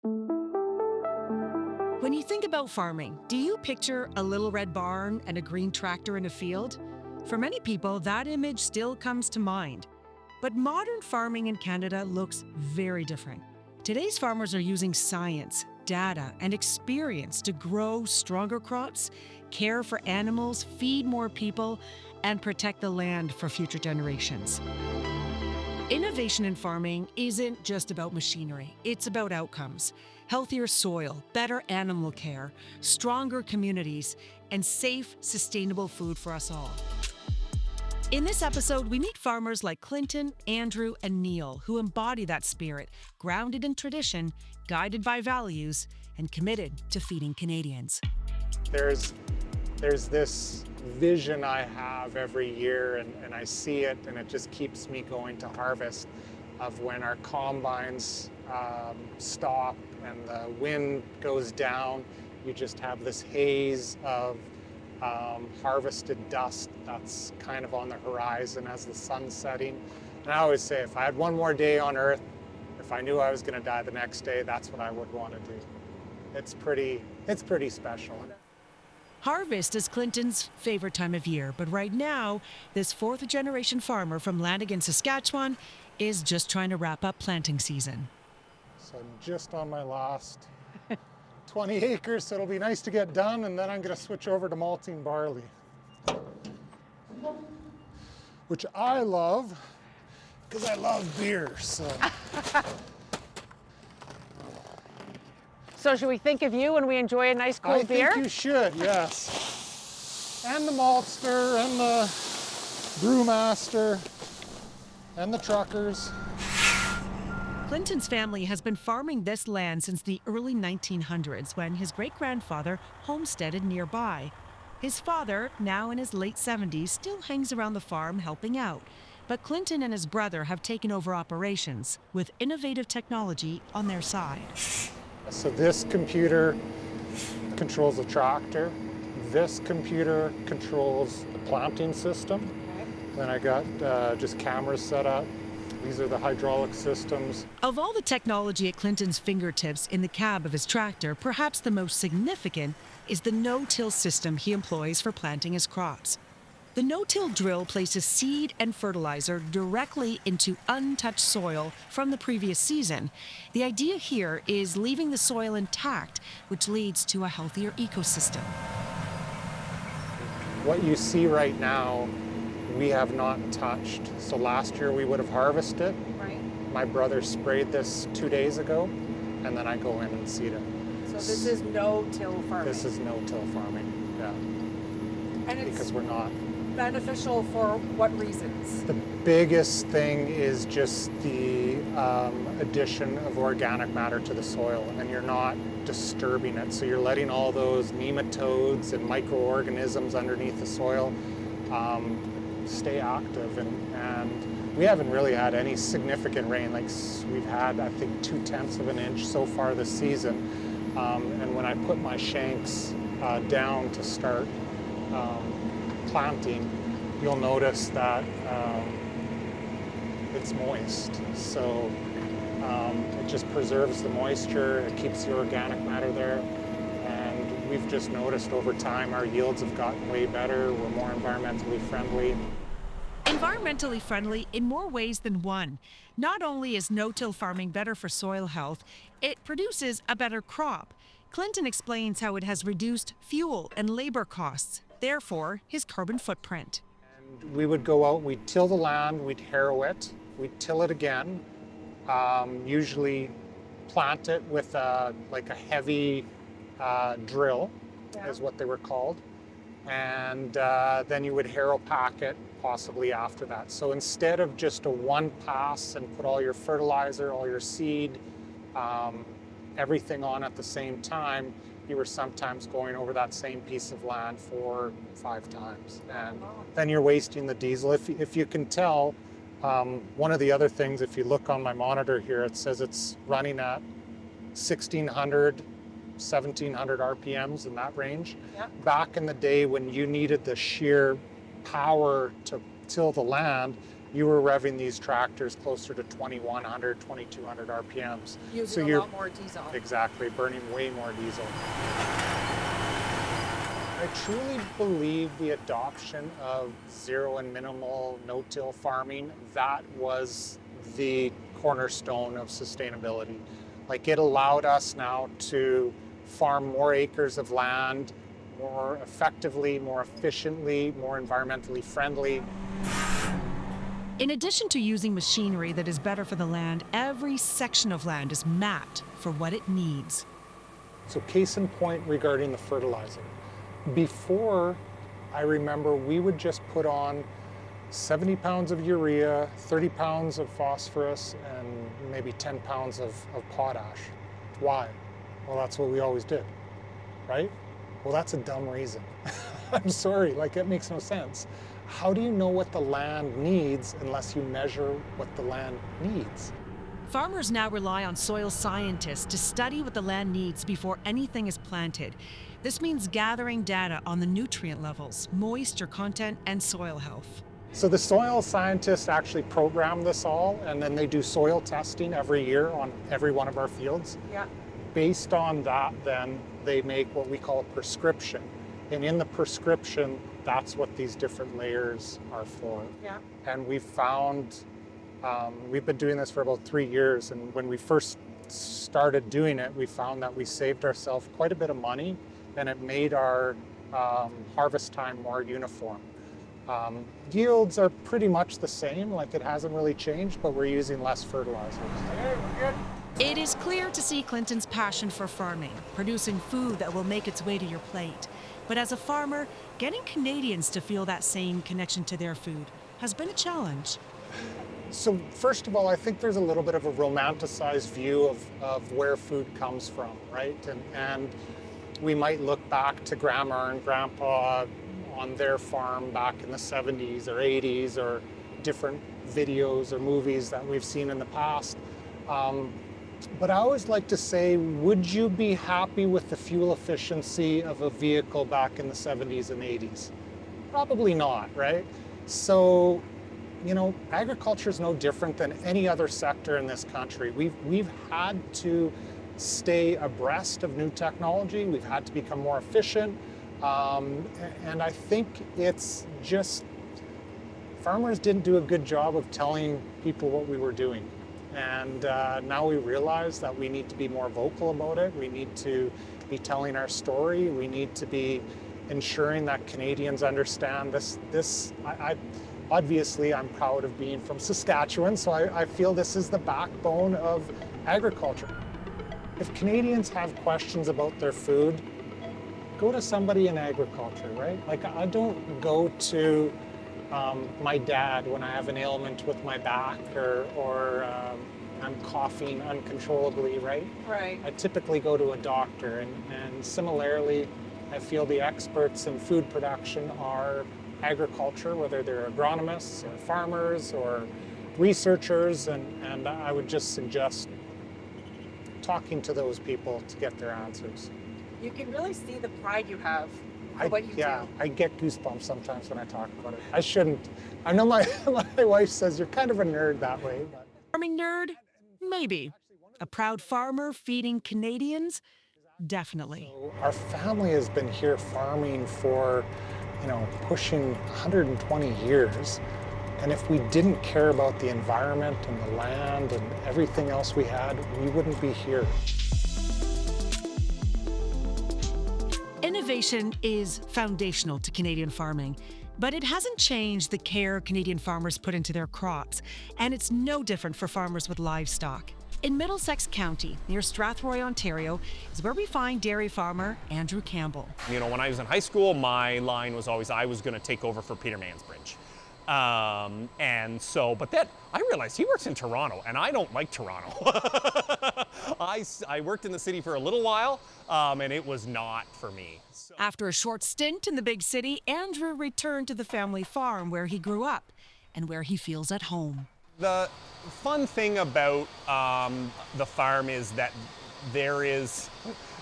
When you think about farming, do you picture a little red barn and a green tractor in a field? For many people, that image still comes to mind. But modern farming in Canada looks very different. Today's farmers are using science, data, and experience to grow stronger crops, care for animals, feed more people, and protect the land for future generations. Innovation in farming isn't just about machinery, it's about outcomes. Healthier soil, better animal care, stronger communities, and safe, sustainable food for us all. In this episode, we meet farmers like Clinton, Andrew, and Neal who embody that spirit, grounded in tradition, guided by values, and committed to feeding Canadians. There's this vision I have every year, and I see it, and it just keeps me going to harvest, of when our combines stop and the wind goes down. You just have this haze of harvested dust that's kind of on the horizon as the sun's setting. And I always say, if I had one more day on Earth, if I knew I was going to die the next day, that's what I would want to do. It's pretty special. Harvest is Clinton's favorite time of year, but right now, this fourth-generation farmer from Lanigan, Saskatchewan, is just trying to wrap up planting season. So I'm just on my last 20 acres, so it'll be nice to get done, and then I'm going to switch over to malting barley, which I love because I love beer. So should we think of you when we enjoy a nice cold beer? I think you should, yes. And the maltster, and the brewmaster, and the truckers. Clinton's family has been farming this land since the early 1900s when his great-grandfather homesteaded nearby. His father, now in his late 70s, still hangs around the farm helping out. But Clinton and his brother have taken over operations with innovative technology on their side. So this computer controls the tractor. This computer controls the planting system. Okay. Then I got just cameras set up. These are the hydraulic systems. Of all the technology at Clinton's fingertips in the cab of his tractor, perhaps the most significant is the no-till system he employs for planting his crops. The no-till drill places seed and fertilizer directly into untouched soil from the previous season. The idea here is leaving the soil intact, which leads to a healthier ecosystem. What you see right now, we have not touched. So last year we would have harvested. Right. My brother sprayed this 2 days ago, and then I go in and seed it. So this is no-till farming. This is no-till farming, yeah. And it's Because we're not. beneficial for what reasons? The biggest thing is just the addition of organic matter to the soil, and you're not disturbing it. So you're letting all those nematodes and microorganisms underneath the soil stay active, and we haven't really had any significant rain. Like we've had, I think, 0.2 of an inch so far this season. And when I put my shanks down to start planting, you'll notice that it's moist. So it just preserves the moisture, it keeps the organic matter there. And we've just noticed over time our yields have gotten way better, we're more environmentally friendly. Environmentally friendly in more ways than one. Not only is no-till farming better for soil health, it produces a better crop. Clinton explains how it has reduced fuel and labor costs, therefore his carbon footprint. And we would go out, we'd till the land, we'd harrow it, we'd till it again, usually plant it with like a heavy drill, is what they were called. And then you would harrow pack it possibly after that. So instead of just a one pass and put all your fertilizer, all your seed, everything on at the same time, you were sometimes going over that same piece of land 4 or 5 times. And then you're wasting the diesel. If you can tell, one of the other things, if you look on my monitor here, it says it's running at 1,600, 1,700 RPMs in that range. Yep. Back in the day when you needed the sheer power to till the land, you were revving these tractors closer to 2100, 2200 RPMs. Using a lot more diesel. Exactly, burning way more diesel. I truly believe the adoption of zero and minimal no-till farming, that was the cornerstone of sustainability. Like, it allowed us now to farm more acres of land more effectively, more efficiently, more environmentally friendly. In addition to using machinery that is better for the land, every section of land is mapped for what it needs. So case in point regarding the fertilizer. Before, I remember we would just put on 70 pounds of urea, 30 pounds of phosphorus, and maybe 10 pounds of potash. Why? Well, that's what we always did, right? Well, that's a dumb reason. I'm sorry, like, it makes no sense. How do you know what the land needs unless you measure what the land needs? Farmers now rely on soil scientists to study what the land needs before anything is planted. This means gathering data on the nutrient levels, moisture content, and soil health. So the soil scientists actually program this all, and then they do soil testing every year on every one of our fields. Yeah. Based on that, then they make what we call a prescription. And in the prescription, that's what these different layers are for. Yeah. And we've found, we've been doing this for about 3 years, and when we first started doing it, we found that we saved ourselves quite a bit of money, and it made our harvest time more uniform. Yields are pretty much the same, like, it hasn't really changed, but we're using less fertilizers. Okay, we're good. It is clear to see Clinton's passion for farming, producing food that will make its way to your plate. But as a farmer, getting Canadians to feel that same connection to their food has been a challenge. So first of all, I think there's a little bit of a romanticized view of where food comes from, right? And we might look back to grandma and grandpa on their farm back in the 70s or 80s, or different videos or movies that we've seen in the past. But I always like to say, would you be happy with the fuel efficiency of a vehicle back in the 70s and 80s? Probably not, right? So, you know, agriculture is no different than any other sector in this country. We've had to stay abreast of new technology. We've had to become more efficient. And I think it's just, farmers didn't do a good job of telling people what we were doing. And now we realize that we need to be more vocal about it. We need to be telling our story. We need to be ensuring that Canadians understand this. Obviously, I'm proud of being from Saskatchewan, so I feel this is the backbone of agriculture. If Canadians have questions about their food, go to somebody in agriculture, right? Like, I don't go to my dad when I have an ailment with my back, or I'm coughing uncontrollably, right? Right. I typically go to a doctor, and similarly, I feel the experts in food production are agriculture, whether they're agronomists or farmers or researchers, and I would just suggest talking to those people to get their answers. You can really see the pride you have for what you do. I get goosebumps sometimes when I talk about it. I shouldn't. I know my wife says you're kind of a nerd that way. But. Farming nerd? Maybe. A proud farmer feeding Canadians? Definitely. So our family has been here farming for, pushing 120 years. And if we didn't care about the environment and the land and everything else we had, we wouldn't be here. Innovation is foundational to Canadian farming, but it hasn't changed the care Canadian farmers put into their crops, and it's no different for farmers with livestock. In Middlesex County, near Strathroy, Ontario, is where we find dairy farmer Andrew Campbell. When I was in high school, my line was always I was going to take over for Peter Mansbridge. But then I realized he works in Toronto, and I don't like Toronto. I worked in the city for a little while, and it was not for me. After a short stint in the big city, Andrew returned to the family farm where he grew up and where he feels at home. The fun thing about the farm is that there is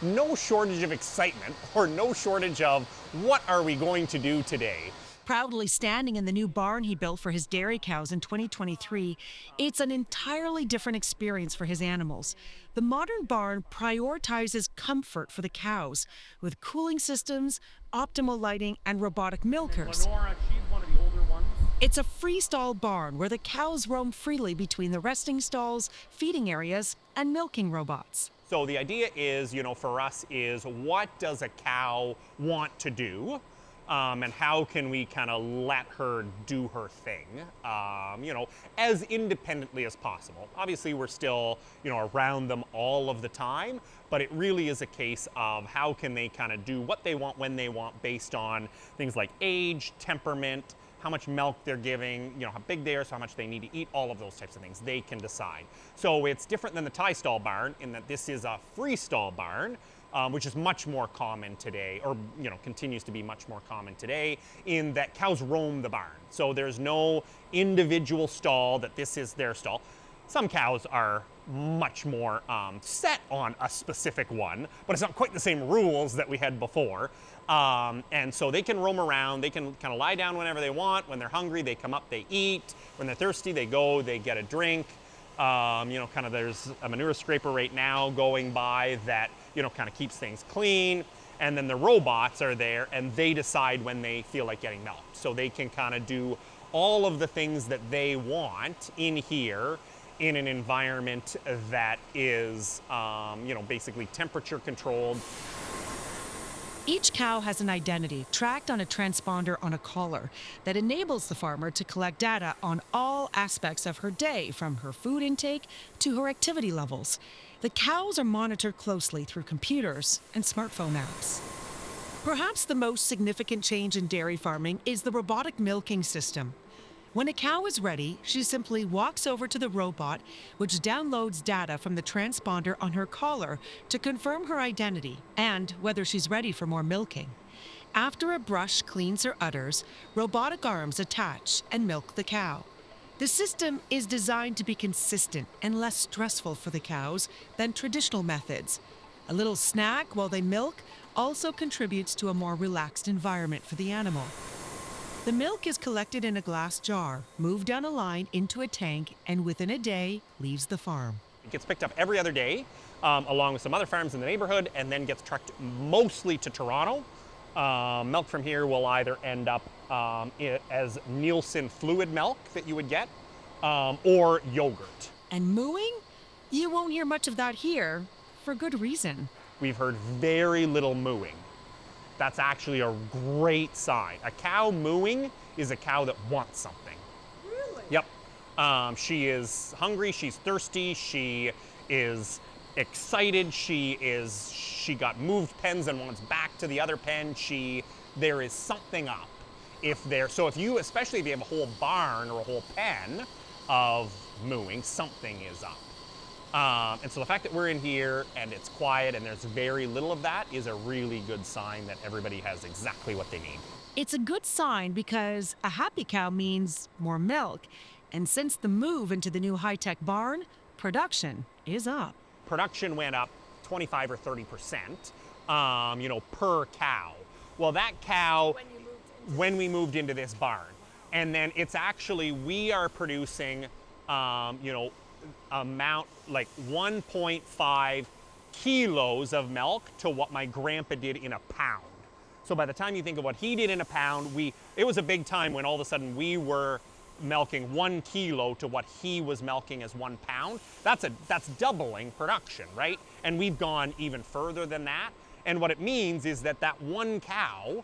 no shortage of excitement or no shortage of what are we going to do today. Proudly standing in the new barn he built for his dairy cows in 2023, it's an entirely different experience for his animals. The modern barn prioritizes comfort for the cows with cooling systems, optimal lighting, and robotic milkers. Lenora, she's one of the older ones. It's a freestall barn where the cows roam freely between the resting stalls, feeding areas, and milking robots. So the idea is, for us is what does a cow want to do? And how can we kind of let her do her thing, as independently as possible. Obviously, we're still, around them all of the time, but it really is a case of how can they kind of do what they want when they want based on things like age, temperament, how much milk they're giving, how big they are, so how much they need to eat, all of those types of things. They can decide. So it's different than the tie stall barn in that this is a freestall barn, which is much more common today, or continues to be much more common today, in that cows roam the barn. So there's no individual stall that this is their stall. Some cows are much more set on a specific one, but it's not quite the same rules that we had before. And so they can roam around, they can kind of lie down whenever they want. When they're hungry, they come up, they eat. When they're thirsty, they go, they get a drink. There's a manure scraper right now going by that, kind of keeps things clean. And then the robots are there and they decide when they feel like getting milk. So they can kind of do all of the things that they want in here in an environment that is, basically temperature controlled. Each cow has an identity tracked on a transponder on a collar that enables the farmer to collect data on all aspects of her day, from her food intake to her activity levels. The cows are monitored closely through computers and smartphone apps. Perhaps the most significant change in dairy farming is the robotic milking system. When a cow is ready, she simply walks over to the robot, which downloads data from the transponder on her collar to confirm her identity and whether she's ready for more milking. After a brush cleans her udders, robotic arms attach and milk the cow. The system is designed to be consistent and less stressful for the cows than traditional methods. A little snack while they milk also contributes to a more relaxed environment for the animal. The milk is collected in a glass jar, moved down a line into a tank, and within a day, leaves the farm. It gets picked up every other day, along with some other farms in the neighborhood, and then gets trucked mostly to Toronto. Milk from here will either end up as Nielsen fluid milk that you would get, or yogurt. And mooing? You won't hear much of that here, for good reason. We've heard very little mooing. That's actually a great sign. A cow mooing is a cow that wants something. Really? Yep. She is hungry, she's thirsty, she is excited, she got moved pens and wants back to the other pen. There is something up. Especially if you have a whole barn or a whole pen of mooing, something is up. And so the fact that we're in here and it's quiet and there's very little of that is a really good sign that everybody has exactly what they need. It's a good sign because a happy cow means more milk. And since the move into the new high-tech barn, production is up. Production went up 25 or 30%, per cow. Well, that cow, when we moved into this barn. And then it's actually, we are producing, amount like 1.5 kilos of milk to what my grandpa did in a pound. So by the time you think of what he did in a pound, it was a big time when all of a sudden we were milking 1 kilo to what he was milking as 1 pound. That's doubling production, right? And we've gone even further than that. And what it means is that one cow,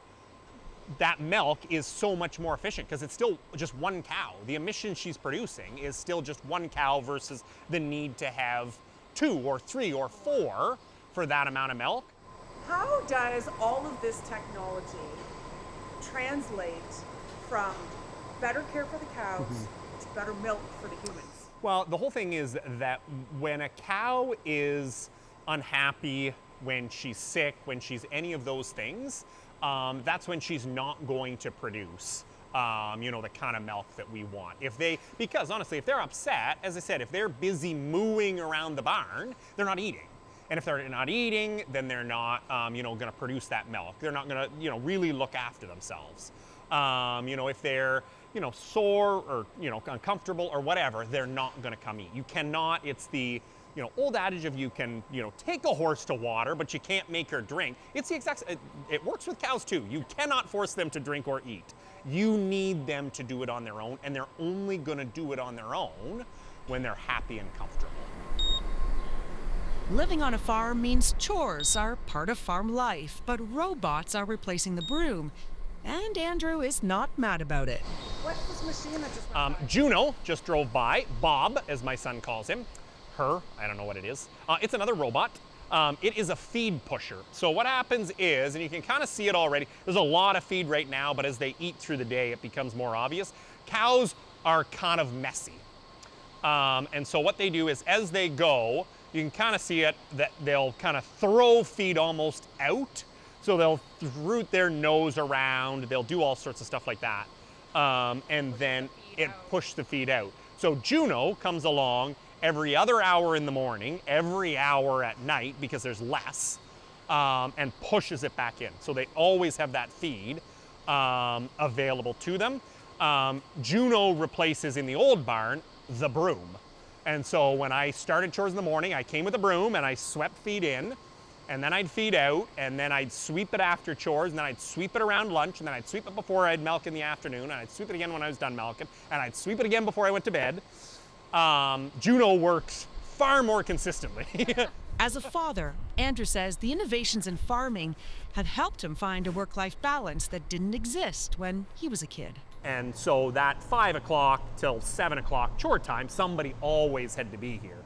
that milk is so much more efficient because it's still just one cow. The emission she's producing is still just one cow versus the need to have 2 or 3 or 4 for that amount of milk. How does all of this technology translate from better care for the cows to better milk for the humans? Well, the whole thing is that when a cow is unhappy, when she's sick, when she's any of those things, that's when she's not going to produce, the kind of milk that we want. Because honestly, if they're upset, as I said, if they're busy mooing around the barn, they're not eating. And if they're not eating, then they're not, going to produce that milk. They're not going to, really look after themselves. If they're, sore or, uncomfortable or whatever, they're not going to come eat. You cannot, it's the, old adage of you can, take a horse to water, but you can't make her drink. It's the exact, it works with cows too. You cannot force them to drink or eat. You need them to do it on their own, and they're only going to do it on their own when they're happy and comfortable. Living on a farm means chores are part of farm life, but robots are replacing the broom. And Andrew is not mad about it. What's this machine that just went by? Juno just drove by. Bob, as my son calls him. Her, I don't know what it is. It's another robot. It is a feed pusher. So what happens is, and you can kind of see it already, there's a lot of feed right now, but as they eat through the day, it becomes more obvious. Cows are kind of messy. And so what they do is, as they go, you can kind of see it, that they'll kind of throw feed almost out. So they'll root their nose around, they'll do all sorts of stuff like that. And then it push the feed out. So Juno comes along every other hour in the morning, every hour at night, because there's less, and pushes it back in. So they always have that feed available to them. Juno replaces, in the old barn, the broom. And so when I started chores in the morning, I came with a broom and I swept feed in, and then I'd feed out, and then I'd sweep it after chores, and then I'd sweep it around lunch, and then I'd sweep it before I'd milk in the afternoon, and I'd sweep it again when I was done milking, and I'd sweep it again before I went to bed. Juno works far more consistently. As a father, Andrew says the innovations in farming have helped him find a work-life balance that didn't exist when he was a kid. And so that 5 o'clock till 7 o'clock chore time, somebody always had to be here.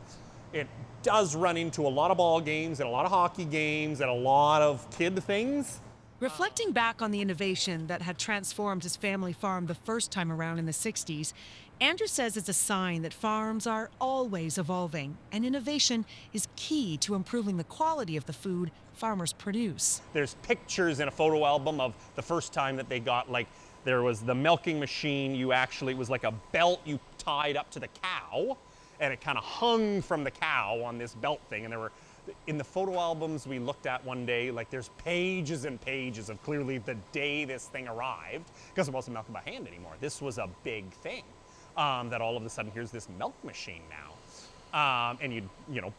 It does run into a lot of ball games and a lot of hockey games and a lot of kid things. Reflecting back on the innovation that had transformed his family farm the first time around in the 60s, Andrew says it's a sign that farms are always evolving, and innovation is key to improving the quality of the food farmers produce. There's pictures in a photo album of the first time that they got, there was the milking machine. It was like a belt you tied up to the cow, and it kind of hung from the cow on this belt thing. And there were, in the photo albums we looked at one day, there's pages and pages of clearly the day this thing arrived, because it wasn't milking by hand anymore. This was a big thing, that all of a sudden here's this milk machine now. And you'd,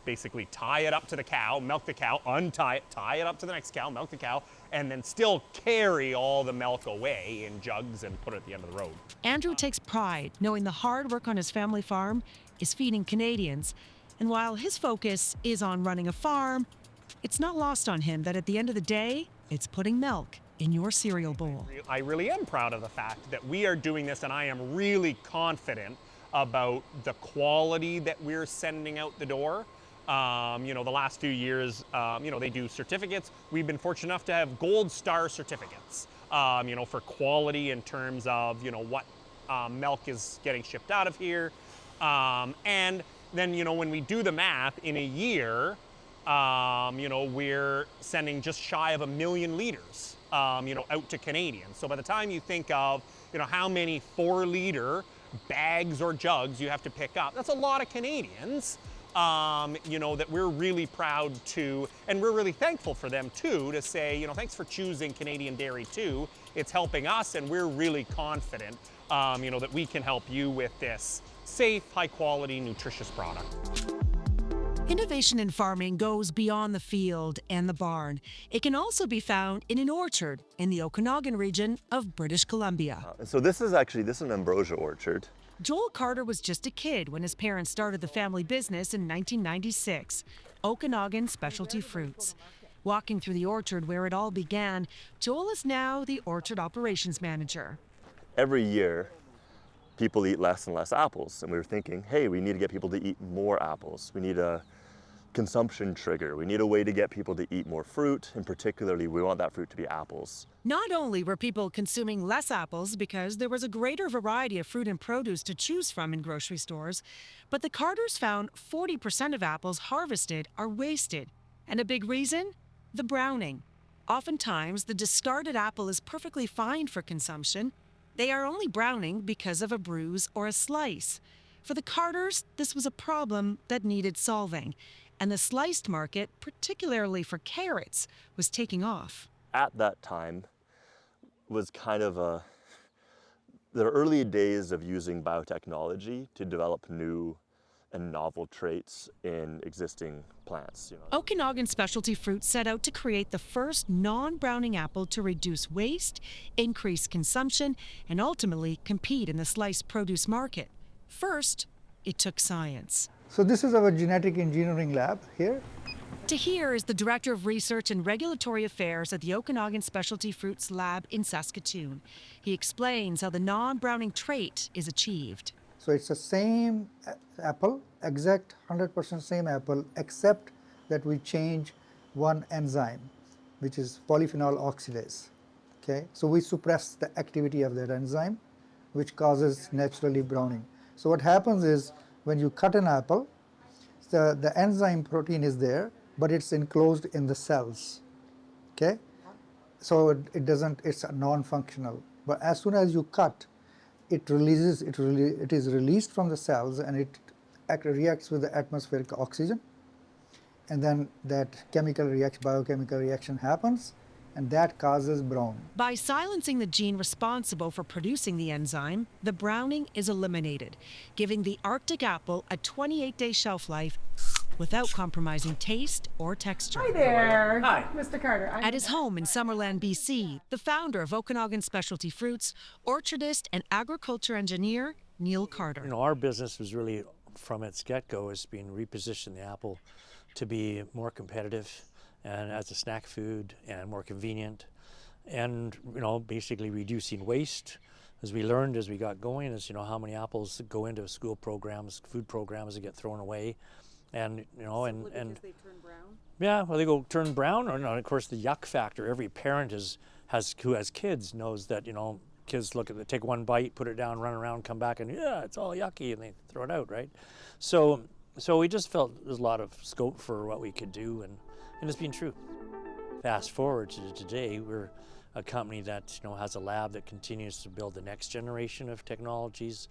basically tie it up to the cow, milk the cow, untie it, tie it up to the next cow, milk the cow, and then still carry all the milk away in jugs and put it at the end of the road. Andrew takes pride knowing the hard work on his family farm is feeding Canadians. And while his focus is on running a farm, it's not lost on him that at the end of the day, it's putting milk in your cereal bowl. I really am proud of the fact that we are doing this, and I am really confident about the quality that we're sending out the door. The last few years, they do certificates. We've been fortunate enough to have gold star certificates, for quality in terms of, what milk is getting shipped out of here. And then, when we do the math in a year, we're sending just shy of 1 million liters, out to Canadians. So by the time you think of, how many 4-liter bags or jugs you have to pick up, that's a lot of Canadians, that we're really proud to, and we're really thankful for them too, to say, thanks for choosing Canadian dairy too. It's helping us, and we're really confident, that we can help you with this safe, high quality, nutritious product. Innovation in farming goes beyond the field and the barn. It can also be found in an orchard in the Okanagan region of British Columbia. So this is an ambrosia orchard. Joel Carter was just a kid when his parents started the family business in 1996, Okanagan Specialty Fruits. Walking through the orchard where it all began, Joel is now the orchard operations manager. Every year, people eat less and less apples, and we were thinking, hey, we need to get people to eat more apples. We need a consumption trigger. We need a way to get people to eat more fruit, and particularly we want that fruit to be apples. Not only were people consuming less apples because there was a greater variety of fruit and produce to choose from in grocery stores, but the Carters found 40% of apples harvested are wasted. And a big reason? The browning. Oftentimes, the discarded apple is perfectly fine for consumption. They are only browning because of a bruise or a slice. For the Carters, this was a problem that needed solving, and the sliced market, particularly for carrots, was taking off. At that time was kind of a the early days of using biotechnology to develop new and novel traits in existing plants. Okanagan Specialty Fruits set out to create the first non-browning apple to reduce waste, increase consumption, and ultimately compete in the sliced produce market. First, it took science. So this is our genetic engineering lab here. Tahir is the Director of Research and Regulatory Affairs at the Okanagan Specialty Fruits Lab in Saskatchewan. He explains how the non-browning trait is achieved. So it's the same apple, exact 100% same apple, except that we change one enzyme, which is polyphenol oxidase. Okay, so we suppress the activity of that enzyme, which causes naturally browning. So what happens is when you cut an apple, the enzyme protein is there, but it's enclosed in the cells. Okay, so it doesn't, it's non-functional. But as soon as you cut, it is released from the cells, and it reacts with the atmospheric oxygen, and then that biochemical reaction happens, and that causes brown. By silencing the gene responsible for producing the enzyme, the browning is eliminated, giving the Arctic apple a 28-day shelf life without compromising taste or texture. Hi there. Hi. Mr. Carter. At his home in Summerland, BC, the founder of Okanagan Specialty Fruits, orchardist and agriculture engineer, Neal Carter. Our business was really, from its get-go, has been reposition the apple to be more competitive and as a snack food and more convenient, and basically reducing waste. As we learned as we got going, is how many apples go into school programs, food programs that get thrown away. And because they turn brown? Yeah, well, they go turn brown, or of course the yuck factor. Every parent who has kids knows that kids take one bite, put it down, run around, come back, and it's all yucky, and they throw it out, right? So we just felt there's a lot of scope for what we could do, and it's been true. Fast forward to today, we're a company that has a lab that continues to build the next generation of technologies,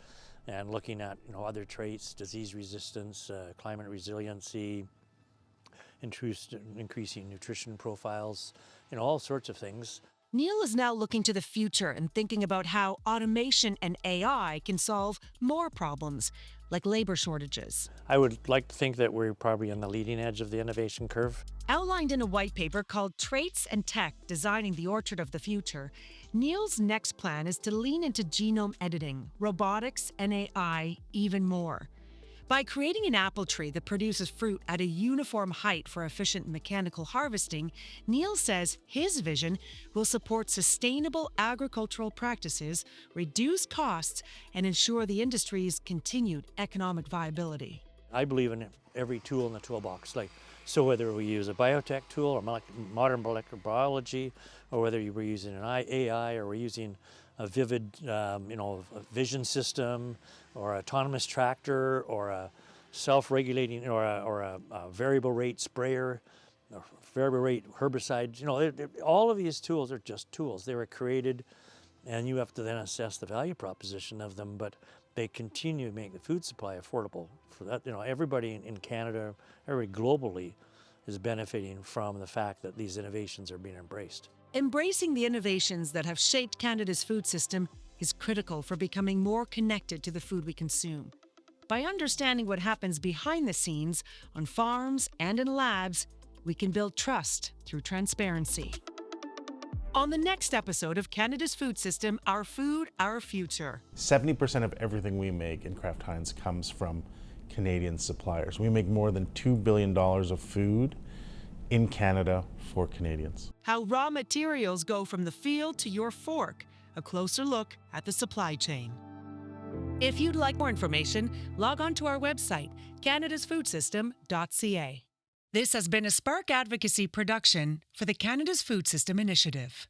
and looking at other traits, disease resistance, climate resiliency, increasing nutrition profiles, all sorts of things. Neal is now looking to the future and thinking about how automation and AI can solve more problems, like labor shortages. I would like to think that we're probably on the leading edge of the innovation curve. Outlined in a white paper called Traits and Tech, Designing the Orchard of the Future, Neal's next plan is to lean into genome editing, robotics, and AI even more. By creating an apple tree that produces fruit at a uniform height for efficient mechanical harvesting, Neal says his vision will support sustainable agricultural practices, reduce costs, and ensure the industry's continued economic viability. I believe in every tool in the toolbox. So whether we use a biotech tool or modern molecular biology, or whether we're using an AI, or we're using a vivid, vision system, or autonomous tractor, or a self-regulating, or a variable rate sprayer, or variable rate herbicide. All of these tools are just tools. They were created, and you have to then assess the value proposition of them. But they continue to make the food supply affordable. For that, everybody in Canada, everybody globally, is benefiting from the fact that these innovations are being embraced. Embracing the innovations that have shaped Canada's food system is critical for becoming more connected to the food we consume. By understanding what happens behind the scenes, on farms and in labs, we can build trust through transparency. On the next episode of Canada's Food System, Our Food, Our Future. 70% of everything we make in Kraft Heinz comes from Canadian suppliers. We make more than $2 billion of food in Canada for Canadians. How raw materials go from the field to your fork. A closer look at the supply chain. If you'd like more information, log on to our website, canadasfoodsystem.ca. This has been a Spark Advocacy production for the Canada's Food System Initiative.